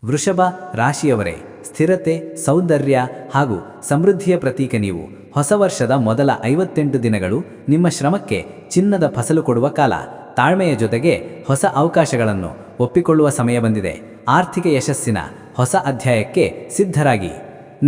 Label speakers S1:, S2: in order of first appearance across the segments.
S1: ವೃಷಭ ರಾಶಿಯವರೇ, ಸ್ಥಿರತೆ, ಸೌಂದರ್ಯ ಹಾಗೂ ಸಮೃದ್ಧಿಯ ಪ್ರತೀಕ ನೀವು. ಹೊಸ ವರ್ಷದ ಮೊದಲ 58 ದಿನಗಳು ನಿಮ್ಮ ಶ್ರಮಕ್ಕೆ ಚಿನ್ನದ ಫಸಲು ಕೊಡುವ ಕಾಲ. ತಾಳ್ಮೆಯ ಜೊತೆಗೆ ಹೊಸ ಅವಕಾಶಗಳನ್ನು ಒಪ್ಪಿಕೊಳ್ಳುವ ಸಮಯ ಬಂದಿದೆ. ಆರ್ಥಿಕ ಯಶಸ್ಸಿನ ಹೊಸ ಅಧ್ಯಾಯಕ್ಕೆ ಸಿದ್ಧರಾಗಿ.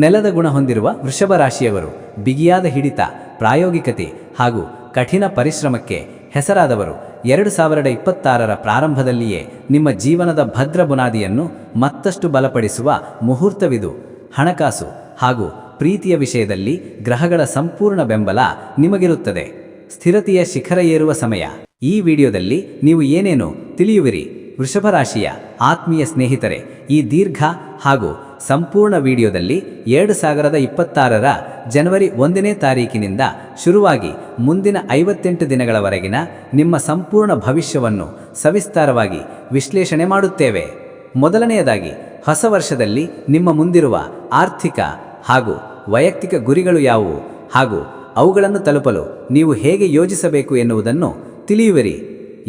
S1: ನೆಲದ ಗುಣ ಹೊಂದಿರುವ ವೃಷಭ ರಾಶಿಯವರು ಬಿಗಿಯಾದ ಹಿಡಿತ, ಪ್ರಾಯೋಗಿಕತೆ ಹಾಗೂ ಕಠಿಣ ಪರಿಶ್ರಮಕ್ಕೆ ಹೆಸರಾದವರು. 2026ರ ಪ್ರಾರಂಭದಲ್ಲಿಯೇ ನಿಮ್ಮ ಜೀವನದ ಭದ್ರ ಬುನಾದಿಯನ್ನು ಮತ್ತಷ್ಟು ಬಲಪಡಿಸುವ ಮುಹೂರ್ತವಿದು. ಹಣಕಾಸು ಹಾಗೂ ಪ್ರೀತಿಯ ವಿಷಯದಲ್ಲಿ ಗ್ರಹಗಳ ಸಂಪೂರ್ಣ ಬೆಂಬಲ ನಿಮಗಿರುತ್ತದೆ. ಸ್ಥಿರತೆಯ ಶಿಖರ ಏರುವ ಸಮಯ. ಈ ವಿಡಿಯೋದಲ್ಲಿ ನೀವು ಏನೇನು ತಿಳಿಯುವಿರಿ? ವೃಷಭ ರಾಶಿಯ ಆತ್ಮೀಯ ಸ್ನೇಹಿತರೆ, ಈ ದೀರ್ಘ ಹಾಗೂ ಸಂಪೂರ್ಣ ವಿಡಿಯೋದಲ್ಲಿ 2026ರ ಜನವರಿ 1ನೇ ತಾರೀಕಿನಿಂದ ಶುರುವಾಗಿ ಮುಂದಿನ 58 ದಿನಗಳವರೆಗಿನ ನಿಮ್ಮ ಸಂಪೂರ್ಣ ಭವಿಷ್ಯವನ್ನು ಸವಿಸ್ತಾರವಾಗಿ ವಿಶ್ಲೇಷಣೆ ಮಾಡುತ್ತೇವೆ. ಮೊದಲನೆಯದಾಗಿ, ಹೊಸ ವರ್ಷದಲ್ಲಿ ನಿಮ್ಮ ಮುಂದಿರುವ ಆರ್ಥಿಕ ಹಾಗೂ ವೈಯಕ್ತಿಕ ಗುರಿಗಳು ಯಾವುವು ಹಾಗೂ ಅವುಗಳನ್ನು ತಲುಪಲು ನೀವು ಹೇಗೆ ಯೋಜಿಸಬೇಕು ಎನ್ನುವುದನ್ನು ತಿಳಿಯುವಿರಿ.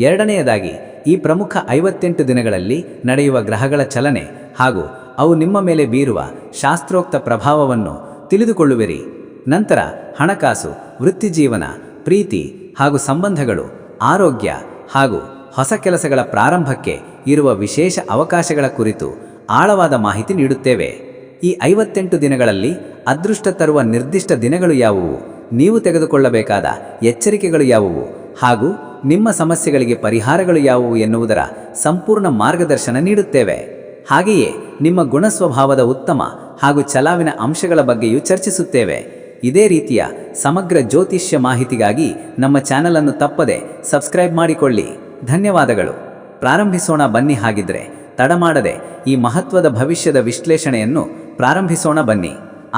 S1: ಎರಡನೆಯದಾಗಿ, ಈ ಪ್ರಮುಖ 58 ದಿನಗಳಲ್ಲಿ ನಡೆಯುವ ಗ್ರಹಗಳ ಚಲನೆ ಹಾಗೂ ಅವು ನಿಮ್ಮ ಮೇಲೆ ಬೀರುವ ಶಾಸ್ತ್ರೋಕ್ತ ಪ್ರಭಾವವನ್ನು ತಿಳಿದುಕೊಳ್ಳುವಿರಿ. ನಂತರ ಹಣಕಾಸು, ವೃತ್ತಿಜೀವನ, ಪ್ರೀತಿ ಹಾಗೂ ಸಂಬಂಧಗಳು, ಆರೋಗ್ಯ ಹಾಗೂ ಹೊಸ ಕೆಲಸಗಳ ಪ್ರಾರಂಭಕ್ಕೆ ಇರುವ ವಿಶೇಷ ಅವಕಾಶಗಳ ಕುರಿತು ಆಳವಾದ ಮಾಹಿತಿ ನೀಡುತ್ತೇವೆ. ಈ 58 ದಿನಗಳಲ್ಲಿ ಅದೃಷ್ಟ ತರುವ ನಿರ್ದಿಷ್ಟ ದಿನಗಳು ಯಾವುವು, ನೀವು ತೆಗೆದುಕೊಳ್ಳಬೇಕಾದ ಎಚ್ಚರಿಕೆಗಳು ಯಾವುವು ಹಾಗೂ ನಿಮ್ಮ ಸಮಸ್ಯೆಗಳಿಗೆ ಪರಿಹಾರಗಳು ಯಾವುವು ಎನ್ನುವುದರ ಸಂಪೂರ್ಣ ಮಾರ್ಗದರ್ಶನ ನೀಡುತ್ತೇವೆ. ಹಾಗೆಯೇ ನಿಮ್ಮ ಗುಣಸ್ವಭಾವದ ಉತ್ತಮ ಹಾಗೂ ಛಲಾವಿನ ಅಂಶಗಳ ಬಗ್ಗೆಯೂ ಚರ್ಚಿಸುತ್ತೇವೆ. ಇದೇ ರೀತಿಯ ಸಮಗ್ರ ಜ್ಯೋತಿಷ್ಯ ಮಾಹಿತಿಗಾಗಿ ನಮ್ಮ ಚಾನಲನ್ನು ತಪ್ಪದೆ ಸಬ್ಸ್ಕ್ರೈಬ್ ಮಾಡಿಕೊಳ್ಳಿ. ಧನ್ಯವಾದಗಳು. ಪ್ರಾರಂಭಿಸೋಣ ಬನ್ನಿ. ಹಾಗಿದ್ರೆ ತಡ ಮಾಡದೆ ಈ ಮಹತ್ವದ ಭವಿಷ್ಯದ ವಿಶ್ಲೇಷಣೆಯನ್ನು ಪ್ರಾರಂಭಿಸೋಣ ಬನ್ನಿ.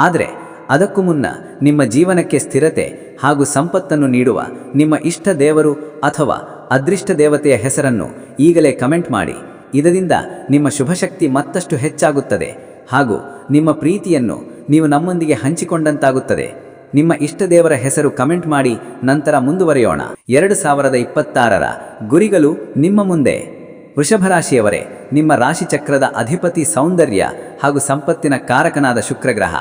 S1: ಆದರೆ ಅದಕ್ಕೂ ಮುನ್ನ ನಿಮ್ಮ ಜೀವನಕ್ಕೆ ಸ್ಥಿರತೆ ಹಾಗೂ ಸಂಪತ್ತನ್ನು ನೀಡುವ ನಿಮ್ಮ ಇಷ್ಟ ದೇವರು ಅಥವಾ ಅದೃಷ್ಟ ದೇವತೆಯ ಹೆಸರನ್ನು ಈಗಲೇ ಕಮೆಂಟ್ ಮಾಡಿ. ಇದರಿಂದ ನಿಮ್ಮ ಶುಭಶಕ್ತಿ ಮತ್ತಷ್ಟು ಹೆಚ್ಚಾಗುತ್ತದೆ ಹಾಗೂ ನಿಮ್ಮ ಪ್ರೀತಿಯನ್ನು ನೀವು ನಮ್ಮೊಂದಿಗೆ ಹಂಚಿಕೊಂಡಂತಾಗುತ್ತದೆ. ನಿಮ್ಮ ಇಷ್ಟ ದೇವರ ಹೆಸರು ಕಮೆಂಟ್ ಮಾಡಿ, ನಂತರ ಮುಂದುವರಿಯೋಣ. 2026ರ ಗುರಿಗಳು ನಿಮ್ಮ ಮುಂದೆ. ವೃಷಭ ರಾಶಿಯವರೇ, ನಿಮ್ಮ ರಾಶಿಚಕ್ರದ ಅಧಿಪತಿ ಸೌಂದರ್ಯ ಹಾಗೂ ಸಂಪತ್ತಿನ ಕಾರಕನಾದ ಶುಕ್ರಗ್ರಹ.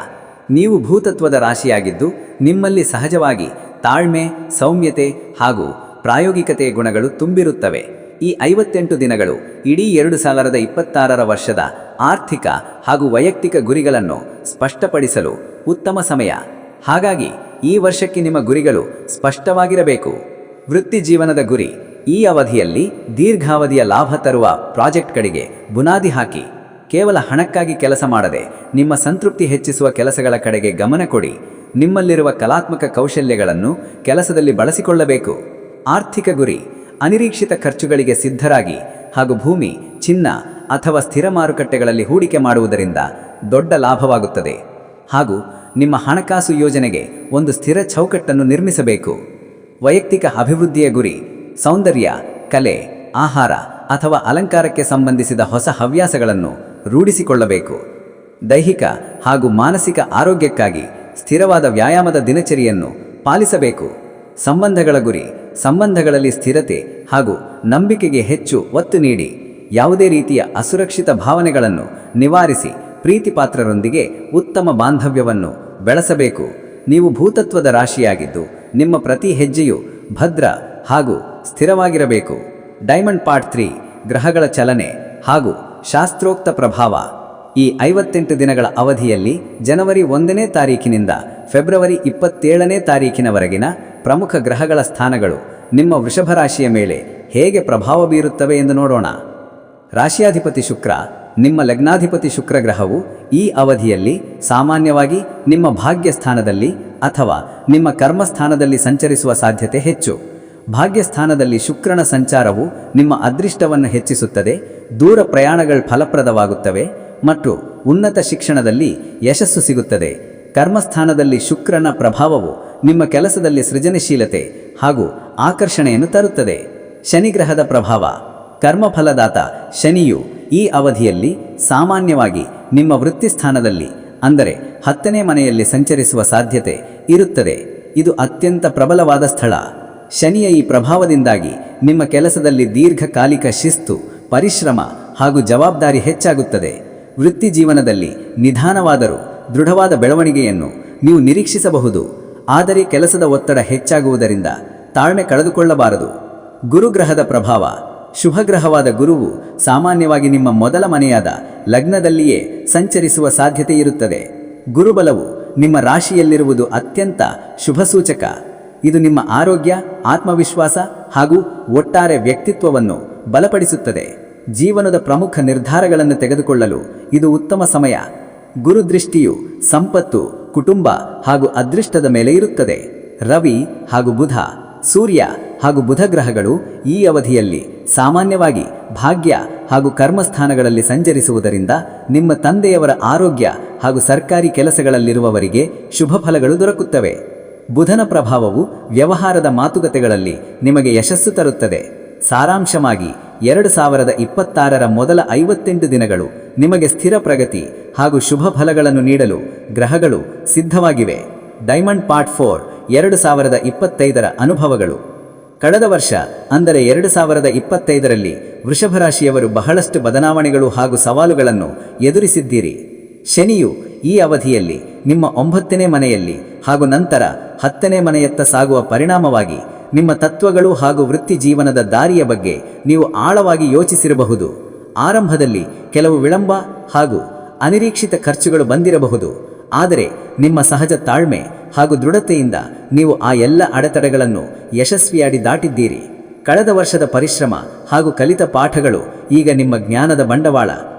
S1: ನೀವು ಭೂತತ್ವದ ರಾಶಿಯಾಗಿದ್ದು ನಿಮ್ಮಲ್ಲಿ ಸಹಜವಾಗಿ ತಾಳ್ಮೆ, ಸೌಮ್ಯತೆ ಹಾಗೂ ಪ್ರಾಯೋಗಿಕತೆಯ ಗುಣಗಳು ತುಂಬಿರುತ್ತವೆ. ಈ 58 ದಿನಗಳು ಇಡೀ 2026ರ ವರ್ಷದ ಆರ್ಥಿಕ ಹಾಗೂ ವೈಯಕ್ತಿಕ ಗುರಿಗಳನ್ನು ಸ್ಪಷ್ಟಪಡಿಸಲು ಉತ್ತಮ ಸಮಯ. ಹಾಗಾಗಿ ಈ ವರ್ಷಕ್ಕೆ ನಿಮ್ಮ ಗುರಿಗಳು ಸ್ಪಷ್ಟವಾಗಿರಬೇಕು. ವೃತ್ತಿ ಜೀವನದ ಗುರಿ. ಈ ಅವಧಿಯಲ್ಲಿ ದೀರ್ಘಾವಧಿಯ ಲಾಭ ತರುವ ಪ್ರಾಜೆಕ್ಟ್ಗಳಿಗೆ ಬುನಾದಿ ಹಾಕಿ. ಕೇವಲ ಹಣಕ್ಕಾಗಿ ಕೆಲಸ ಮಾಡದೆ ನಿಮ್ಮ ಸಂತೃಪ್ತಿ ಹೆಚ್ಚಿಸುವ ಕೆಲಸಗಳ ಕಡೆಗೆ ಗಮನ ಕೊಡಿ. ನಿಮ್ಮಲ್ಲಿರುವ ಕಲಾತ್ಮಕ ಕೌಶಲ್ಯಗಳನ್ನು ಕೆಲಸದಲ್ಲಿ ಬಳಸಿಕೊಳ್ಳಬೇಕು. ಆರ್ಥಿಕ ಗುರಿ. ಅನಿರೀಕ್ಷಿತ ಖರ್ಚುಗಳಿಗೆ ಸಿದ್ಧರಾಗಿ ಹಾಗೂ ಭೂಮಿ, ಚಿನ್ನ ಅಥವಾ ಸ್ಥಿರ ಮಾರುಕಟ್ಟೆಗಳಲ್ಲಿ ಹೂಡಿಕೆ ಮಾಡುವುದರಿಂದ ದೊಡ್ಡ ಲಾಭವಾಗುತ್ತದೆ. ಹಾಗೂ ನಿಮ್ಮ ಹಣಕಾಸು ಯೋಜನೆಗೆ ಒಂದು ಸ್ಥಿರ ಚೌಕಟ್ಟನ್ನು ನಿರ್ಮಿಸಬೇಕು. ವೈಯಕ್ತಿಕ ಅಭಿವೃದ್ಧಿಯ ಗುರಿ. ಸೌಂದರ್ಯ, ಕಲೆ, ಆಹಾರ ಅಥವಾ ಅಲಂಕಾರಕ್ಕೆ ಸಂಬಂಧಿಸಿದ ಹೊಸ ಹವ್ಯಾಸಗಳನ್ನು ರೂಢಿಸಿಕೊಳ್ಳಬೇಕು. ದೈಹಿಕ ಹಾಗೂ ಮಾನಸಿಕ ಆರೋಗ್ಯಕ್ಕಾಗಿ ಸ್ಥಿರವಾದ ವ್ಯಾಯಾಮದ ದಿನಚರಿಯನ್ನು ಪಾಲಿಸಬೇಕು. ಸಂಬಂಧಗಳ ಗುರಿ. ಸಂಬಂಧಗಳಲ್ಲಿ ಸ್ಥಿರತೆ ಹಾಗೂ ನಂಬಿಕೆಗೆ ಹೆಚ್ಚು ಒತ್ತು ನೀಡಿ. ಯಾವುದೇ ರೀತಿಯ ಅಸುರಕ್ಷಿತ ಭಾವನೆಗಳನ್ನು ನಿವಾರಿಸಿ ಪ್ರೀತಿಪಾತ್ರರೊಂದಿಗೆ ಉತ್ತಮ ಬಾಂಧವ್ಯವನ್ನು ಬೆಳೆಸಬೇಕು. ನೀವು ಭೂತತ್ವದ ರಾಶಿಯಾಗಿದ್ದು ನಿಮ್ಮ ಪ್ರತಿ ಹೆಜ್ಜೆಯು ಭದ್ರ ಹಾಗೂ ಸ್ಥಿರವಾಗಿರಬೇಕು. ಡೈಮಂಡ್ ಪಾರ್ಟ್ 3, ಗ್ರಹಗಳ ಚಲನೆ ಹಾಗೂ ಶಾಸ್ತ್ರೋಕ್ತ ಪ್ರಭಾವ. ಈ 58 ದಿನಗಳ ಅವಧಿಯಲ್ಲಿ ಜನವರಿ 1ನೇ ತಾರೀಕಿನಿಂದ ಫೆಬ್ರವರಿ 27ನೇ ತಾರೀಕಿನವರೆಗಿನ ಪ್ರಮುಖ ಗ್ರಹಗಳ ಸ್ಥಾನಗಳು ನಿಮ್ಮ ವೃಷಭ ರಾಶಿಯ ಮೇಲೆ ಹೇಗೆ ಪ್ರಭಾವ ಬೀರುತ್ತವೆ ಎಂದು ನೋಡೋಣ. ರಾಶಿಯಾಧಿಪತಿ ಶುಕ್ರ. ನಿಮ್ಮ ಲಗ್ನಾಧಿಪತಿ ಶುಕ್ರ ಗ್ರಹವು ಈ ಅವಧಿಯಲ್ಲಿ ಸಾಮಾನ್ಯವಾಗಿ ನಿಮ್ಮ ಭಾಗ್ಯಸ್ಥಾನದಲ್ಲಿ ಅಥವಾ ನಿಮ್ಮ ಕರ್ಮಸ್ಥಾನದಲ್ಲಿ ಸಂಚರಿಸುವ ಸಾಧ್ಯತೆ ಹೆಚ್ಚು. ಭಾಗ್ಯಸ್ಥಾನದಲ್ಲಿ ಶುಕ್ರನ ಸಂಚಾರವು ನಿಮ್ಮ ಅದೃಷ್ಟವನ್ನು ಹೆಚ್ಚಿಸುತ್ತದೆ. ದೂರ ಪ್ರಯಾಣಗಳು ಫಲಪ್ರದವಾಗುತ್ತವೆ ಮತ್ತು ಉನ್ನತ ಶಿಕ್ಷಣದಲ್ಲಿ ಯಶಸ್ಸು ಸಿಗುತ್ತದೆ. ಕರ್ಮಸ್ಥಾನದಲ್ಲಿ ಶುಕ್ರನ ಪ್ರಭಾವವು ನಿಮ್ಮ ಕೆಲಸದಲ್ಲಿ ಸೃಜನಶೀಲತೆ ಹಾಗೂ ಆಕರ್ಷಣೆಯನ್ನು ತರುತ್ತದೆ. ಶನಿಗ್ರಹದ ಪ್ರಭಾವ. ಕರ್ಮಫಲದಾತ ಶನಿಯು ಈ ಅವಧಿಯಲ್ಲಿ ಸಾಮಾನ್ಯವಾಗಿ ನಿಮ್ಮ ವೃತ್ತಿಸ್ಥಾನದಲ್ಲಿ ಅಂದರೆ 10ನೇ ಮನೆಯಲ್ಲಿ ಸಂಚರಿಸುವ ಸಾಧ್ಯತೆ ಇರುತ್ತದೆ. ಇದು ಅತ್ಯಂತ ಪ್ರಬಲವಾದ ಸ್ಥಳ. ಶನಿಯ ಈ ಪ್ರಭಾವದಿಂದಾಗಿ ನಿಮ್ಮ ಕೆಲಸದಲ್ಲಿ ದೀರ್ಘಕಾಲಿಕ ಶಿಸ್ತು, ಪರಿಶ್ರಮ ಹಾಗೂ ಜವಾಬ್ದಾರಿ ಹೆಚ್ಚಾಗುತ್ತದೆ. ವೃತ್ತಿ ಜೀವನದಲ್ಲಿ ನಿಧಾನವಾದರೂ ದೃಢವಾದ ಬೆಳವಣಿಗೆಯನ್ನು ನೀವು ನಿರೀಕ್ಷಿಸಬಹುದು. ಆದರೆ ಕೆಲಸದ ಒತ್ತಡ ಹೆಚ್ಚಾಗುವುದರಿಂದ ತಾಳ್ಮೆ ಕಳೆದುಕೊಳ್ಳಬಾರದು. ಗುರುಗ್ರಹದ ಪ್ರಭಾವ. ಶುಭಗ್ರಹವಾದ ಗುರುವು ಸಾಮಾನ್ಯವಾಗಿ ನಿಮ್ಮ ಮೊದಲ ಮನೆಯಾದ ಲಗ್ನದಲ್ಲಿಯೇ ಸಂಚರಿಸುವ ಸಾಧ್ಯತೆ ಇರುತ್ತದೆ. ಗುರುಬಲವು ನಿಮ್ಮ ರಾಶಿಯಲ್ಲಿರುವುದು ಅತ್ಯಂತ ಶುಭಸೂಚಕ. ಇದು ನಿಮ್ಮ ಆರೋಗ್ಯ, ಆತ್ಮವಿಶ್ವಾಸ ಹಾಗೂ ಒಟ್ಟಾರೆ ವ್ಯಕ್ತಿತ್ವವನ್ನು ಬಲಪಡಿಸುತ್ತದೆ. ಜೀವನದ ಪ್ರಮುಖ ನಿರ್ಧಾರಗಳನ್ನು ತೆಗೆದುಕೊಳ್ಳಲು ಇದು ಉತ್ತಮ ಸಮಯ. ಗುರುದೃಷ್ಟಿಯು ಸಂಪತ್ತು, ಕುಟುಂಬ ಹಾಗೂ ಅದೃಷ್ಟದ ಮೇಲೆ ಇರುತ್ತದೆ. ರವಿ ಹಾಗೂ ಬುಧ, ಸೂರ್ಯ ಹಾಗೂ ಬುಧ ಗ್ರಹಗಳು ಈ ಅವಧಿಯಲ್ಲಿ ಸಾಮಾನ್ಯವಾಗಿ ಭಾಗ್ಯ ಹಾಗೂ ಕರ್ಮಸ್ಥಾನಗಳಲ್ಲಿ ಸಂಚರಿಸುವುದರಿಂದ ನಿಮ್ಮ ತಂದೆಯವರ ಆರೋಗ್ಯ ಹಾಗೂ ಸರ್ಕಾರಿ ಕೆಲಸಗಳಲ್ಲಿರುವವರಿಗೆ ಶುಭ ಫಲಗಳು ದೊರಕುತ್ತವೆ. ಬುಧನ ಪ್ರಭಾವವು ವ್ಯವಹಾರದ ಮಾತುಕತೆಗಳಲ್ಲಿ ನಿಮಗೆ ಯಶಸ್ಸು ತರುತ್ತದೆ. ಸಾರಾಂಶವಾಗಿ 2026ರ ಮೊದಲ 58 ದಿನಗಳು ನಿಮಗೆ ಸ್ಥಿರ ಪ್ರಗತಿ ಹಾಗೂ ಶುಭ ಫಲಗಳನ್ನು ನೀಡಲು ಗ್ರಹಗಳು ಸಿದ್ಧವಾಗಿವೆ. ಡೈಮಂಡ್ ಪಾರ್ಟ್ 4 2025ರ ಅನುಭವಗಳು. ಕಳೆದ ವರ್ಷ ಅಂದರೆ 2025ರಲ್ಲಿ ವೃಷಭ ರಾಶಿಯವರು ಬಹಳಷ್ಟು ಬದಲಾವಣೆಗಳು ಹಾಗೂ ಸವಾಲುಗಳನ್ನು ಎದುರಿಸಿದ್ದೀರಿ. ಶನಿಯು ಈ ಅವಧಿಯಲ್ಲಿ ನಿಮ್ಮ 9ನೇ ಮನೆಯಲ್ಲಿ ಹಾಗೂ ನಂತರ 10ನೇ ಮನೆಯತ್ತ ಸಾಗುವ ಪರಿಣಾಮವಾಗಿ ನಿಮ್ಮ ತತ್ವಗಳು ಹಾಗೂ ವೃತ್ತಿ ಜೀವನದ ದಾರಿಯ ಬಗ್ಗೆ ನೀವು ಆಳವಾಗಿ ಯೋಚಿಸಿರಬಹುದು. ಆರಂಭದಲ್ಲಿ ಕೆಲವು ವಿಳಂಬ ಹಾಗೂ ಅನಿರೀಕ್ಷಿತ ಖರ್ಚುಗಳು ಬಂದಿರಬಹುದು. ಆದರೆ ನಿಮ್ಮ ಸಹಜ ತಾಳ್ಮೆ ಹಾಗೂ ದೃಢತೆಯಿಂದ ನೀವು ಆ ಎಲ್ಲ ಅಡೆತಡೆಗಳನ್ನು ಯಶಸ್ವಿಯಾಗಿ ದಾಟಿದ್ದೀರಿ. ಕಳೆದ ವರ್ಷದ ಪರಿಶ್ರಮ ಹಾಗೂ ಕಲಿತ ಪಾಠಗಳು ಈಗ ನಿಮ್ಮ ಜ್ಞಾನದ ಬಂಡವಾಳ.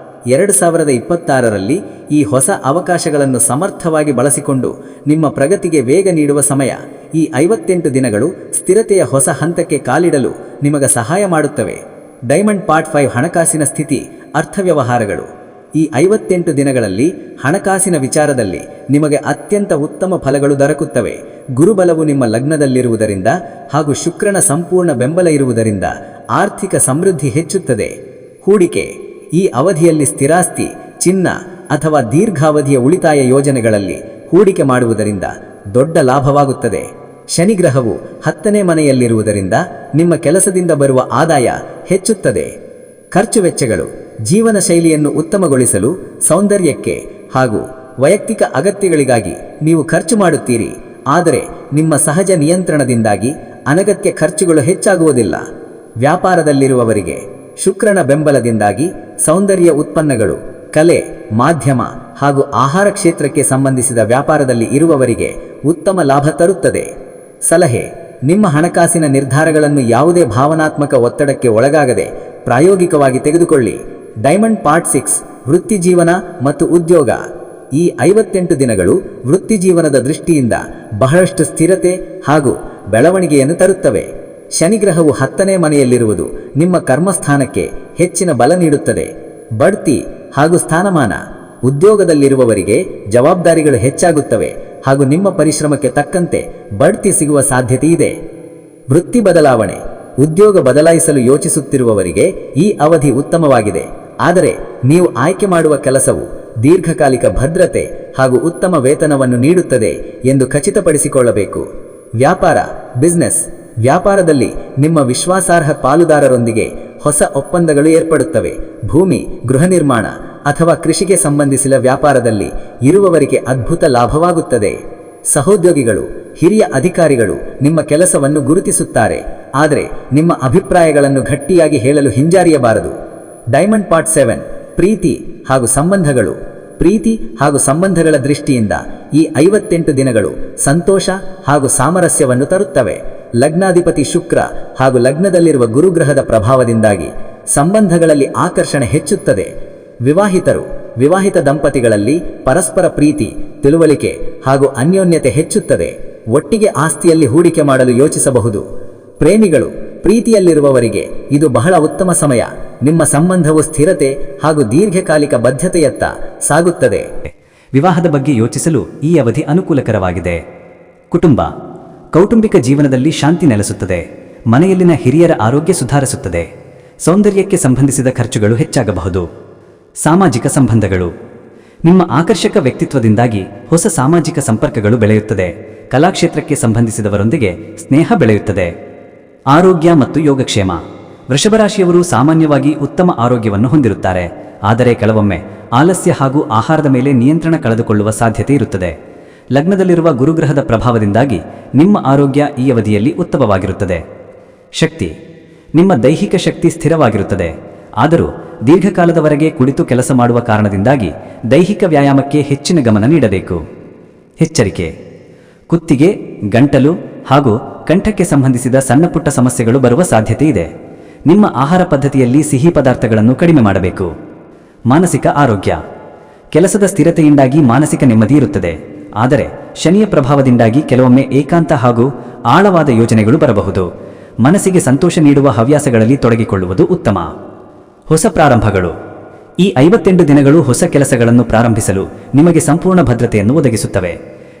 S1: 2026ರಲ್ಲಿ ಈ ಹೊಸ ಅವಕಾಶಗಳನ್ನು ಸಮರ್ಥವಾಗಿ ಬಳಸಿಕೊಂಡು ನಿಮ್ಮ ಪ್ರಗತಿಗೆ ವೇಗ ನೀಡುವ ಸಮಯ. ಈ 58 ದಿನಗಳು ಸ್ಥಿರತೆಯ ಹೊಸ ಹಂತಕ್ಕೆ ಕಾಲಿಡಲು ನಿಮಗೆ ಸಹಾಯ ಮಾಡುತ್ತವೆ. ಡೈಮಂಡ್ ಪಾರ್ಟ್ 5 ಹಣಕಾಸಿನ ಸ್ಥಿತಿ, ಅರ್ಥವ್ಯವಹಾರಗಳು. ಈ 58 ದಿನಗಳಲ್ಲಿ ಹಣಕಾಸಿನ ವಿಚಾರದಲ್ಲಿ ನಿಮಗೆ ಅತ್ಯಂತ ಉತ್ತಮ ಫಲಗಳು ದೊರಕುತ್ತವೆ. ಗುರುಬಲವು ನಿಮ್ಮ ಲಗ್ನದಲ್ಲಿರುವುದರಿಂದ ಹಾಗೂ ಶುಕ್ರನ ಸಂಪೂರ್ಣ ಬೆಂಬಲ ಇರುವುದರಿಂದ ಆರ್ಥಿಕ ಸಮೃದ್ಧಿ ಹೆಚ್ಚುತ್ತದೆ. ಹೂಡಿಕೆ. ಈ ಅವಧಿಯಲ್ಲಿ ಸ್ಥಿರಾಸ್ತಿ, ಚಿನ್ನ ಅಥವಾ ದೀರ್ಘಾವಧಿಯ ಉಳಿತಾಯ ಯೋಜನೆಗಳಲ್ಲಿ ಹೂಡಿಕೆ ಮಾಡುವುದರಿಂದ ದೊಡ್ಡ ಲಾಭವಾಗುತ್ತದೆ. ಶನಿಗ್ರಹವು 10ನೇ ಮನೆಯಲ್ಲಿರುವುದರಿಂದ ನಿಮ್ಮ ಕೆಲಸದಿಂದ ಬರುವ ಆದಾಯ ಹೆಚ್ಚುತ್ತದೆ. ಖರ್ಚು ವೆಚ್ಚಗಳು. ಜೀವನ ಶೈಲಿಯನ್ನು ಉತ್ತಮಗೊಳಿಸಲು, ಸೌಂದರ್ಯಕ್ಕೆ ಹಾಗೂ ವೈಯಕ್ತಿಕ ಅಗತ್ಯಗಳಿಗಾಗಿ ನೀವು ಖರ್ಚು ಮಾಡುತ್ತೀರಿ. ಆದರೆ ನಿಮ್ಮ ಸಹಜ ನಿಯಂತ್ರಣದಿಂದಾಗಿ ಅನಗತ್ಯ ಖರ್ಚುಗಳು ಹೆಚ್ಚಾಗುವುದಿಲ್ಲ. ವ್ಯಾಪಾರದಲ್ಲಿರುವವರಿಗೆ ಶುಕ್ರನ ಬೆಂಬಲದಿಂದಾಗಿ ಸೌಂದರ್ಯ ಉತ್ಪನ್ನಗಳು, ಕಲೆ, ಮಾಧ್ಯಮ ಹಾಗೂ ಆಹಾರ ಕ್ಷೇತ್ರಕ್ಕೆ ಸಂಬಂಧಿಸಿದ ವ್ಯಾಪಾರದಲ್ಲಿ ಇರುವವರಿಗೆ ಉತ್ತಮ ಲಾಭ ತರುತ್ತದೆ. ಸಲಹೆ. ನಿಮ್ಮ ಹಣಕಾಸಿನ ನಿರ್ಧಾರಗಳನ್ನು ಯಾವುದೇ ಭಾವನಾತ್ಮಕ ಒತ್ತಡಕ್ಕೆ ಒಳಗಾಗದೆ ಪ್ರಾಯೋಗಿಕವಾಗಿ ತೆಗೆದುಕೊಳ್ಳಿ. ಡೈಮಂಡ್ ಪಾರ್ಟ್ 6 ವೃತ್ತಿಜೀವನ ಮತ್ತು ಉದ್ಯೋಗ. ಈ 58 ದಿನಗಳು ವೃತ್ತಿಜೀವನದ ದೃಷ್ಟಿಯಿಂದ ಬಹಳಷ್ಟು ಸ್ಥಿರತೆ ಹಾಗೂ ಬೆಳವಣಿಗೆಯನ್ನು ತರುತ್ತವೆ. ಶನಿಗ್ರಹವು 10ನೇ ಮನೆಯಲ್ಲಿರುವುದು ನಿಮ್ಮ ಕರ್ಮಸ್ಥಾನಕ್ಕೆ ಹೆಚ್ಚಿನ ಬಲ ನೀಡುತ್ತದೆ. ಬಡ್ತಿ ಹಾಗೂ ಸ್ಥಾನಮಾನ. ಉದ್ಯೋಗದಲ್ಲಿರುವವರಿಗೆ ಜವಾಬ್ದಾರಿಗಳು ಹೆಚ್ಚಾಗುತ್ತವೆ ಹಾಗೂ ನಿಮ್ಮ ಪರಿಶ್ರಮಕ್ಕೆ ತಕ್ಕಂತೆ ಬಡ್ತಿ ಸಿಗುವ ಸಾಧ್ಯತೆ ಇದೆ. ವೃತ್ತಿ ಬದಲಾವಣೆ. ಉದ್ಯೋಗ ಬದಲಾಯಿಸಲು ಯೋಚಿಸುತ್ತಿರುವವರಿಗೆ ಈ ಅವಧಿ ಉತ್ತಮವಾಗಿದೆ. ಆದರೆ ನೀವು ಆಯ್ಕೆ ಮಾಡುವ ಕೆಲಸವು ದೀರ್ಘಕಾಲಿಕ ಭದ್ರತೆ ಹಾಗೂ ಉತ್ತಮ ವೇತನವನ್ನು ನೀಡುತ್ತದೆ ಎಂದು ಖಚಿತಪಡಿಸಿಕೊಳ್ಳಬೇಕು. ವ್ಯಾಪಾರ, ಬಿಸ್ನೆಸ್. ವ್ಯಾಪಾರದಲ್ಲಿ ನಿಮ್ಮ ವಿಶ್ವಾಸಾರ್ಹ ಪಾಲುದಾರರೊಂದಿಗೆ ಹೊಸ ಒಪ್ಪಂದಗಳು ಏರ್ಪಡುತ್ತವೆ. ಭೂಮಿ, ಗೃಹ ನಿರ್ಮಾಣ ಅಥವಾ ಕೃಷಿಗೆ ಸಂಬಂಧಿಸಿದ ವ್ಯಾಪಾರದಲ್ಲಿ ಇರುವವರಿಗೆ ಅದ್ಭುತ ಲಾಭವಾಗುತ್ತದೆ. ಸಹೋದ್ಯೋಗಿಗಳು, ಹಿರಿಯ ಅಧಿಕಾರಿಗಳು ನಿಮ್ಮ ಕೆಲಸವನ್ನು ಗುರುತಿಸುತ್ತಾರೆ. ಆದರೆ ನಿಮ್ಮ ಅಭಿಪ್ರಾಯಗಳನ್ನು ಗಟ್ಟಿಯಾಗಿ ಹೇಳಲು ಹಿಂಜರಿಯಬಾರದು. ಡೈಮಂಡ್ ಪಾರ್ಟ್ 7 ಪ್ರೀತಿ ಹಾಗೂ ಸಂಬಂಧಗಳು. ಪ್ರೀತಿ ಹಾಗೂ ಸಂಬಂಧಗಳ ದೃಷ್ಟಿಯಿಂದ ಈ 58 ದಿನಗಳು ಸಂತೋಷ ಹಾಗೂ ಸಾಮರಸ್ಯವನ್ನು ತರುತ್ತವೆ. ಲಗ್ನಾಧಿಪತಿ ಶುಕ್ರ ಹಾಗೂ ಲಗ್ನದಲ್ಲಿರುವ ಗುರುಗ್ರಹದ ಪ್ರಭಾವದಿಂದಾಗಿ ಸಂಬಂಧಗಳಲ್ಲಿ ಆಕರ್ಷಣೆ ಹೆಚ್ಚುತ್ತದೆ. ವಿವಾಹಿತರು, ವಿವಾಹಿತ ದಂಪತಿಗಳಲ್ಲಿ ಪರಸ್ಪರ ಪ್ರೀತಿ, ತಿಳುವಳಿಕೆ ಹಾಗೂ ಅನ್ಯೋನ್ಯತೆ ಹೆಚ್ಚುತ್ತದೆ. ಒಟ್ಟಿಗೆ ಆಸ್ತಿಯಲ್ಲಿ ಹೂಡಿಕೆ ಮಾಡಲು ಯೋಚಿಸಬಹುದು. ಪ್ರೇಮಿಗಳು, ಪ್ರೀತಿಯಲ್ಲಿರುವವರಿಗೆ ಇದು ಬಹಳ ಉತ್ತಮ ಸಮಯ. ನಿಮ್ಮ ಸಂಬಂಧವು ಸ್ಥಿರತೆ ಹಾಗೂ ದೀರ್ಘಕಾಲಿಕ ಬದ್ಧತೆಯತ್ತ ಸಾಗುತ್ತದೆ.
S2: ವಿವಾಹದ ಬಗ್ಗೆ ಯೋಚಿಸಲು ಈ ಅವಧಿ ಅನುಕೂಲಕರವಾಗಿದೆ. ಕುಟುಂಬ. ಕೌಟುಂಬಿಕ ಜೀವನದಲ್ಲಿ ಶಾಂತಿ ನೆಲೆಸುತ್ತದೆ. ಮನೆಯಲ್ಲಿನ ಹಿರಿಯರ ಆರೋಗ್ಯ ಸುಧಾರಿಸುತ್ತದೆ. ಸೌಂದರ್ಯಕ್ಕೆ ಸಂಬಂಧಿಸಿದ ಖರ್ಚುಗಳು ಹೆಚ್ಚಾಗಬಹುದು. ಸಾಮಾಜಿಕ ಸಂಬಂಧಗಳು. ನಿಮ್ಮ ಆಕರ್ಷಕ ವ್ಯಕ್ತಿತ್ವದಿಂದಾಗಿ ಹೊಸ ಸಾಮಾಜಿಕ ಸಂಪರ್ಕಗಳು ಬೆಳೆಯುತ್ತದೆ. ಕಲಾಕ್ಷೇತ್ರಕ್ಕೆ ಸಂಬಂಧಿಸಿದವರೊಂದಿಗೆ ಸ್ನೇಹ ಬೆಳೆಯುತ್ತದೆ. ಆರೋಗ್ಯ ಮತ್ತು ಯೋಗಕ್ಷೇಮ. ವೃಷಭರಾಶಿಯವರು ಸಾಮಾನ್ಯವಾಗಿ ಉತ್ತಮ ಆರೋಗ್ಯವನ್ನು ಹೊಂದಿರುತ್ತಾರೆ. ಆದರೆ ಕೆಲವೊಮ್ಮೆ ಆಲಸ್ಯ ಹಾಗೂ ಆಹಾರದ ಮೇಲೆ ನಿಯಂತ್ರಣ ಕಳೆದುಕೊಳ್ಳುವ ಸಾಧ್ಯತೆ ಇರುತ್ತದೆ. ಲಗ್ನದಲ್ಲಿರುವ ಗುರುಗ್ರಹದ ಪ್ರಭಾವದಿಂದಾಗಿ ನಿಮ್ಮ ಆರೋಗ್ಯ ಈ ಅವಧಿಯಲ್ಲಿ ಉತ್ತಮವಾಗಿರುತ್ತದೆ. ಶಕ್ತಿ: ನಿಮ್ಮ ದೈಹಿಕ ಶಕ್ತಿ ಸ್ಥಿರವಾಗಿರುತ್ತದೆ. ಆದರೂ ದೀರ್ಘಕಾಲದವರೆಗೆ ಕುಳಿತು ಕೆಲಸ ಮಾಡುವ ಕಾರಣದಿಂದಾಗಿ ದೈಹಿಕ ವ್ಯಾಯಾಮಕ್ಕೆ ಹೆಚ್ಚಿನ ಗಮನ ನೀಡಬೇಕು. ಎಚ್ಚರಿಕೆ: ಕುತ್ತಿಗೆ, ಗಂಟಲು ಹಾಗೂ ಕಂಠಕ್ಕೆ ಸಂಬಂಧಿಸಿದ ಸಣ್ಣಪುಟ್ಟ ಸಮಸ್ಯೆಗಳು ಬರುವ ಸಾಧ್ಯತೆ ಇದೆ. ನಿಮ್ಮ ಆಹಾರ ಪದ್ಧತಿಯಲ್ಲಿ ಸಿಹಿ ಪದಾರ್ಥಗಳನ್ನು ಕಡಿಮೆ ಮಾಡಬೇಕು. ಮಾನಸಿಕ ಆರೋಗ್ಯ: ಕೆಲಸದ ಸ್ಥಿರತೆಯಿಂದಾಗಿ ಮಾನಸಿಕ ನೆಮ್ಮದಿ ಇರುತ್ತದೆ. ಆದರೆ ಶನಿಯ ಪ್ರಭಾವದಿಂದಾಗಿ ಕೆಲವೊಮ್ಮೆ ಏಕಾಂತ ಹಾಗೂ ಆಳವಾದ ಯೋಜನೆಗಳು ಬರಬಹುದು. ಮನಸ್ಸಿಗೆ ಸಂತೋಷ ನೀಡುವ ಹವ್ಯಾಸಗಳಲ್ಲಿ ತೊಡಗಿಕೊಳ್ಳುವುದು ಉತ್ತಮ. ಹೊಸ ಪ್ರಾರಂಭಗಳು: ಈ 58 ದಿನಗಳು ಹೊಸ ಕೆಲಸಗಳನ್ನು ಪ್ರಾರಂಭಿಸಲು ನಿಮಗೆ ಸಂಪೂರ್ಣ ಭದ್ರತೆಯನ್ನು ಒದಗಿಸುತ್ತವೆ.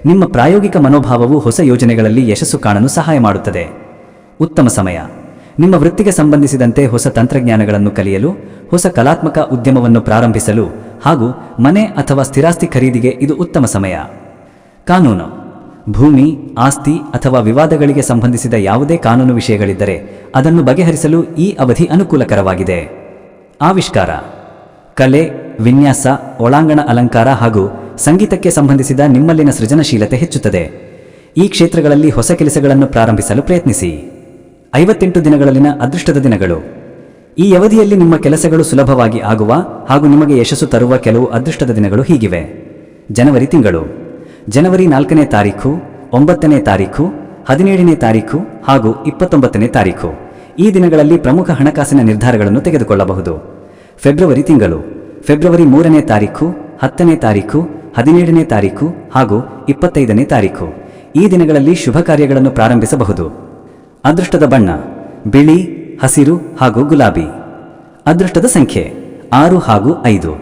S2: ನಿಮ್ಮ ಪ್ರಾಯೋಗಿಕ ಮನೋಭಾವವು ಹೊಸ ಯೋಜನೆಗಳಲ್ಲಿ ಯಶಸ್ಸು ಕಾಣಲು ಸಹಾಯ ಮಾಡುತ್ತದೆ. ಉತ್ತಮ ಸಮಯ: ನಿಮ್ಮ ವೃತ್ತಿಗೆ ಸಂಬಂಧಿಸಿದಂತೆ ಹೊಸ ತಂತ್ರಜ್ಞಾನಗಳನ್ನು ಕಲಿಯಲು, ಹೊಸ ಕಲಾತ್ಮಕ ಉದ್ಯಮವನ್ನು ಪ್ರಾರಂಭಿಸಲು ಹಾಗೂ ಮನೆ ಅಥವಾ ಸ್ಥಿರಾಸ್ತಿ ಖರೀದಿಗೆ ಇದು ಉತ್ತಮ ಸಮಯ. ಕಾನೂನು: ಭೂಮಿ, ಆಸ್ತಿ ಅಥವಾ ವಿವಾದಗಳಿಗೆ ಸಂಬಂಧಿಸಿದ ಯಾವುದೇ ಕಾನೂನು ವಿಷಯಗಳಿದ್ದರೆ ಅದನ್ನು ಬಗೆಹರಿಸಲು ಈ ಅವಧಿ ಅನುಕೂಲಕರವಾಗಿದೆ. ಆವಿಷ್ಕಾರ: ಕಲೆ, ವಿನ್ಯಾಸ, ಒಳಾಂಗಣ ಅಲಂಕಾರ ಹಾಗೂ ಸಂಗೀತಕ್ಕೆ ಸಂಬಂಧಿಸಿದ ನಿಮ್ಮಲ್ಲಿನ ಸೃಜನಶೀಲತೆ ಹೆಚ್ಚುತ್ತದೆ. ಈ ಕ್ಷೇತ್ರಗಳಲ್ಲಿ ಹೊಸ ಕೆಲಸಗಳನ್ನು ಪ್ರಾರಂಭಿಸಲು ಪ್ರಯತ್ನಿಸಿ. 58 ದಿನಗಳಲ್ಲಿನ ಅದೃಷ್ಟದ ದಿನಗಳು: ಈ ಅವಧಿಯಲ್ಲಿ ನಿಮ್ಮ ಕೆಲಸಗಳು ಸುಲಭವಾಗಿ ಆಗುವ ಹಾಗೂ ನಿಮಗೆ ಯಶಸ್ಸು ತರುವ ಕೆಲವು ಅದೃಷ್ಟದ ದಿನಗಳು ಹೀಗಿವೆ. ಜನವರಿ ತಿಂಗಳು: ಜನವರಿ 4ನೇ ತಾರೀಖು, 9ನೇ ತಾರೀಖು, 17ನೇ ತಾರೀಖು ಹಾಗೂ 29ನೇ ತಾರೀಖು. ಈ ದಿನಗಳಲ್ಲಿ ಪ್ರಮುಖ ಹಣಕಾಸಿನ ನಿರ್ಧಾರಗಳನ್ನು ತೆಗೆದುಕೊಳ್ಳಬಹುದು. ಫೆಬ್ರವರಿ ತಿಂಗಳು: ಫೆಬ್ರವರಿ 3ನೇ ತಾರೀಖು, 10ನೇ ತಾರೀಖು, 17ನೇ ತಾರೀಖು ಹಾಗೂ 25ನೇ ತಾರೀಖು. ಈ ದಿನಗಳಲ್ಲಿ ಶುಭ ಕಾರ್ಯಗಳನ್ನು ಪ್ರಾರಂಭಿಸಬಹುದು. ಅದೃಷ್ಟದ ಬಣ್ಣ: ಬಿಳಿ, ಹಸಿರು ಹಾಗೂ ಗುಲಾಬಿ. ಅದೃಷ್ಟದ ಸಂಖ್ಯೆ 6 ಹಾಗೂ 5.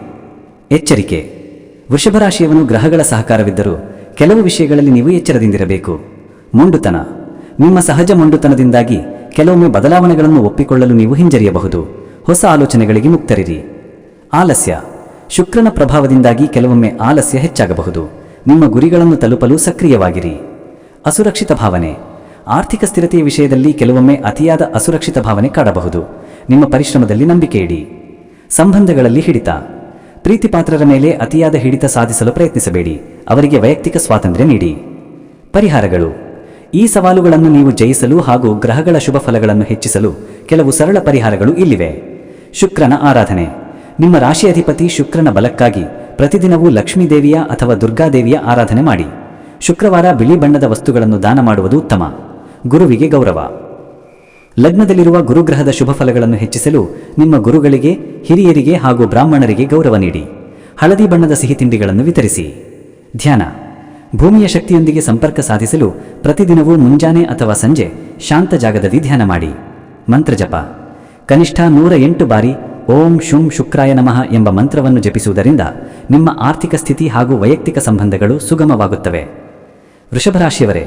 S2: ಎಚ್ಚರಿಕೆ: ವೃಷಭ ರಾಶಿಯವನು ಗ್ರಹಗಳ ಸಹಕಾರವಿದ್ದರೂ ಕೆಲವು ವಿಷಯಗಳಲ್ಲಿ ನೀವು ಎಚ್ಚರದಿಂದಿರಬೇಕು. ಮೊಂಡುತನ: ನಿಮ್ಮ ಸಹಜ ಮೊಂಡುತನದಿಂದಾಗಿ ಕೆಲವೊಮ್ಮೆ ಬದಲಾವಣೆಗಳನ್ನು ಒಪ್ಪಿಕೊಳ್ಳಲು ನೀವು ಹಿಂಜರಿಯಬಹುದು. ಹೊಸ ಆಲೋಚನೆಗಳಿಗೆ ಮುಕ್ತರಿರಿ. ಆಲಸ್ಯ: ಶುಕ್ರನ ಪ್ರಭಾವದಿಂದಾಗಿ ಕೆಲವೊಮ್ಮೆ ಆಲಸ್ಯ ಹೆಚ್ಚಾಗಬಹುದು. ನಿಮ್ಮ ಗುರಿಗಳನ್ನು ತಲುಪಲು ಸಕ್ರಿಯವಾಗಿರಿ. ಅಸುರಕ್ಷಿತ ಭಾವನೆ: ಆರ್ಥಿಕ ಸ್ಥಿರತೆಯ ವಿಷಯದಲ್ಲಿ ಕೆಲವೊಮ್ಮೆ ಅತಿಯಾದ ಅಸುರಕ್ಷಿತ ಭಾವನೆ ಕಾಡಬಹುದು. ನಿಮ್ಮ ಪರಿಶ್ರಮದಲ್ಲಿ ನಂಬಿಕೆ ಇಡಿ. ಸಂಬಂಧಗಳಲ್ಲಿ ಹಿಡಿತ: ಪ್ರೀತಿಪಾತ್ರರ ಮೇಲೆ ಅತಿಯಾದ ಹಿಡಿತ ಸಾಧಿಸಲು ಪ್ರಯತ್ನಿಸಬೇಡಿ. ಅವರಿಗೆ ವೈಯಕ್ತಿಕ ಸ್ವಾತಂತ್ರ್ಯ ನೀಡಿ. ಪರಿಹಾರಗಳು: ಈ ಸವಾಲುಗಳನ್ನು ನೀವು ಜಯಿಸಲು ಹಾಗೂ ಗ್ರಹಗಳ ಶುಭ ಫಲಗಳನ್ನು ಹೆಚ್ಚಿಸಲು ಕೆಲವು ಸರಳ ಪರಿಹಾರಗಳು ಇಲ್ಲಿವೆ. ಶುಕ್ರನ ಆರಾಧನೆ: ನಿಮ್ಮ ರಾಶಿ ಅಧಿಪತಿ ಶುಕ್ರನ ಬಲಕ್ಕಾಗಿ ಪ್ರತಿದಿನವೂ ಲಕ್ಷ್ಮೀದೇವಿಯ ಅಥವಾ ದುರ್ಗಾದೇವಿಯ ಆರಾಧನೆ ಮಾಡಿ. ಶುಕ್ರವಾರ ಬಿಳಿ ಬಣ್ಣದ ವಸ್ತುಗಳನ್ನು ದಾನ ಮಾಡುವುದು ಉತ್ತಮ. ಗುರುವಿಗೆ ಗೌರವ: ಲಗ್ನದಲ್ಲಿರುವ ಗುರುಗ್ರಹದ ಶುಭ ಫಲಗಳನ್ನು ಹೆಚ್ಚಿಸಲು ನಿಮ್ಮ ಗುರುಗಳಿಗೆ, ಹಿರಿಯರಿಗೆ ಹಾಗೂ ಬ್ರಾಹ್ಮಣರಿಗೆ ಗೌರವ ನೀಡಿ. ಹಳದಿ ಬಣ್ಣದ ಸಿಹಿ ತಿಂಡಿಗಳನ್ನು ವಿತರಿಸಿ. ಧ್ಯಾನ: ಭೂಮಿಯ ಶಕ್ತಿಯೊಂದಿಗೆ ಸಂಪರ್ಕ ಸಾಧಿಸಲು ಪ್ರತಿದಿನವೂ ಮುಂಜಾನೆ ಅಥವಾ ಸಂಜೆ ಶಾಂತ ಜಾಗದಲ್ಲಿ ಧ್ಯಾನ ಮಾಡಿ. ಮಂತ್ರಜಪ: ಕನಿಷ್ಠ 108 ಬಾರಿ ಓಂ ಶುಂ ಶುಕ್ರಾಯ ನಮಃ ಎಂಬ ಮಂತ್ರವನ್ನು ಜಪಿಸುವುದರಿಂದ ನಿಮ್ಮ ಆರ್ಥಿಕ ಸ್ಥಿತಿ ಹಾಗೂ ವೈಯಕ್ತಿಕ ಸಂಬಂಧಗಳು ಸುಗಮವಾಗುತ್ತವೆ. ವೃಷಭರಾಶಿಯವರೇ,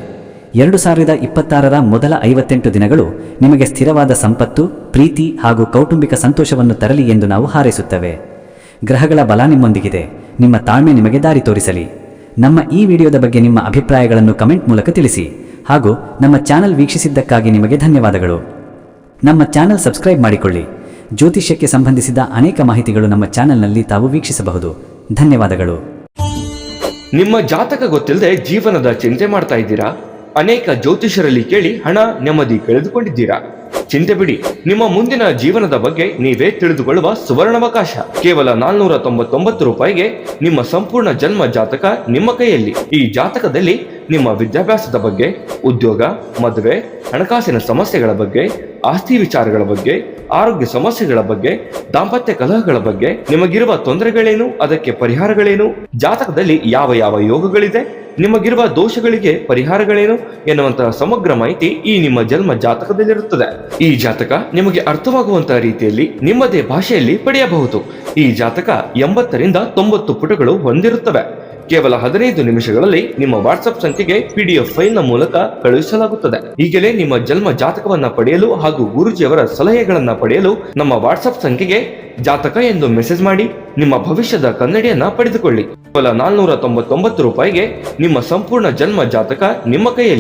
S2: 2026ರ ಮೊದಲ 58 ದಿನಗಳು ನಿಮಗೆ ಸ್ಥಿರವಾದ ಸಂಪತ್ತು, ಪ್ರೀತಿ ಹಾಗೂ ಕೌಟುಂಬಿಕ ಸಂತೋಷವನ್ನು ತರಲಿ ಎಂದು ನಾವು ಹಾರೈಸುತ್ತೇವೆ. ಗ್ರಹಗಳ ಬಲ ನಿಮ್ಮೊಂದಿಗಿದೆ. ನಿಮ್ಮ ತಾಳ್ಮೆ ನಿಮಗೆ ದಾರಿ ತೋರಿಸಲಿ. ನಮ್ಮ ಈ ವಿಡಿಯೋದ ಬಗ್ಗೆ ನಿಮ್ಮ ಅಭಿಪ್ರಾಯಗಳನ್ನು ಕಮೆಂಟ್ ಮೂಲಕ ತಿಳಿಸಿ ಹಾಗೂ ನಮ್ಮ ಚಾನಲ್ ವೀಕ್ಷಿಸಿದ್ದಕ್ಕಾಗಿ ನಿಮಗೆ ಧನ್ಯವಾದಗಳು. ನಮ್ಮ ಚಾನಲ್ ಸಬ್ಸ್ಕ್ರೈಬ್ ಮಾಡಿಕೊಳ್ಳಿ. ಜ್ಯೋತಿಷ್ಯಕ್ಕೆ ಸಂಬಂಧಿಸಿದ ಅನೇಕ ಮಾಹಿತಿಗಳು ನಮ್ಮ ಚಾನಲ್ನಲ್ಲಿ ತಾವು ವೀಕ್ಷಿಸಬಹುದು. ಧನ್ಯವಾದಗಳು.
S3: ನಿಮ್ಮ ಜಾತಕ ಗೊತ್ತಿಲ್ಲದೆ ಜೀವನದ ಚಿಂತೆ ಮಾಡ್ತಾ ಇದ್ದೀರಾ? ಅನೇಕ ಜ್ಯೋತಿಷರಲ್ಲಿ ಕೇಳಿ ಹಣ ನೆಮ್ಮದಿ ಕಳೆದುಕೊಂಡಿದ್ದೀರಾ? ಚಿಂತೆ ಬಿಡಿ, ನಿಮ್ಮ ಮುಂದಿನ ಜೀವನದ ಬಗ್ಗೆ ನೀವೇ ತಿಳಿದುಕೊಳ್ಳುವ ಸುವರ್ಣಾವಕಾಶ. ಕೇವಲ 499 ರೂಪಾಯಿಗೆ ನಿಮ್ಮ ಸಂಪೂರ್ಣ ಜನ್ಮ ಜಾತಕ ನಿಮ್ಮ ಕೈಯಲ್ಲಿ. ಈ ಜಾತಕದಲ್ಲಿ ನಿಮ್ಮ ವಿದ್ಯಾಭ್ಯಾಸದ ಬಗ್ಗೆ, ಉದ್ಯೋಗ, ಮದುವೆ, ಹಣಕಾಸಿನ ಸಮಸ್ಯೆಗಳ ಬಗ್ಗೆ, ಆಸ್ತಿ ವಿಚಾರಗಳ ಬಗ್ಗೆ, ಆರೋಗ್ಯ ಸಮಸ್ಯೆಗಳ ಬಗ್ಗೆ, ದಾಂಪತ್ಯ ಕಲಹಗಳ ಬಗ್ಗೆ, ನಿಮಗಿರುವ ತೊಂದರೆಗಳೇನು, ಅದಕ್ಕೆ ಪರಿಹಾರಗಳೇನು, ಜಾತಕದಲ್ಲಿ ಯಾವ ಯಾವ ಯೋಗಗಳಿದೆ, ನಿಮಗಿರುವ ದೋಷಗಳಿಗೆ ಪರಿಹಾರಗಳೇನು ಎನ್ನುವಂತಹ ಸಮಗ್ರ ಮಾಹಿತಿ ಈ ನಿಮ್ಮ ಜನ್ಮ ಜಾತಕದಲ್ಲಿರುತ್ತದೆ. ಈ ಜಾತಕ ನಿಮಗೆ ಅರ್ಥವಾಗುವಂತಹ ರೀತಿಯಲ್ಲಿ ನಿಮ್ಮದೇ ಭಾಷೆಯಲ್ಲಿ ಪಡೆಯಬಹುದು. ಈ ಜಾತಕ 80ರಿಂದ 90 ಪುಟಗಳು ಹೊಂದಿರುತ್ತವೆ. ಕೇವಲ 15 ನಿಮಿಷಗಳಲ್ಲಿ ನಿಮ್ಮ ವಾಟ್ಸ್ಆಪ್ ಸಂಖ್ಯೆಗೆ PDF ಫೈಲ್ನ ಮೂಲಕ ಕಳುಹಿಸಲಾಗುತ್ತದೆ. ಈಗಲೇ ನಿಮ್ಮ ಜನ್ಮ ಜಾತಕವನ್ನ ಪಡೆಯಲು ಹಾಗೂ ಗುರುಜಿಯವರ ಸಲಹೆಗಳನ್ನ ಪಡೆಯಲು ನಮ್ಮ ವಾಟ್ಸ್ಆಪ್ ಸಂಖ್ಯೆಗೆ ಜಾತಕ ಎಂದು ಮೆಸೇಜ್ ಮಾಡಿ ನಿಮ್ಮ ಭವಿಷ್ಯದ ಕನ್ನಡಿಯನ್ನ ಪಡೆದುಕೊಳ್ಳಿ. ಕೇವಲ 499 ರೂಪಾಯಿಗೆ ನಿಮ್ಮ ಸಂಪೂರ್ಣ ಜನ್ಮ ಜಾತಕ ನಿಮ್ಮ ಕೈಯಲ್ಲಿ.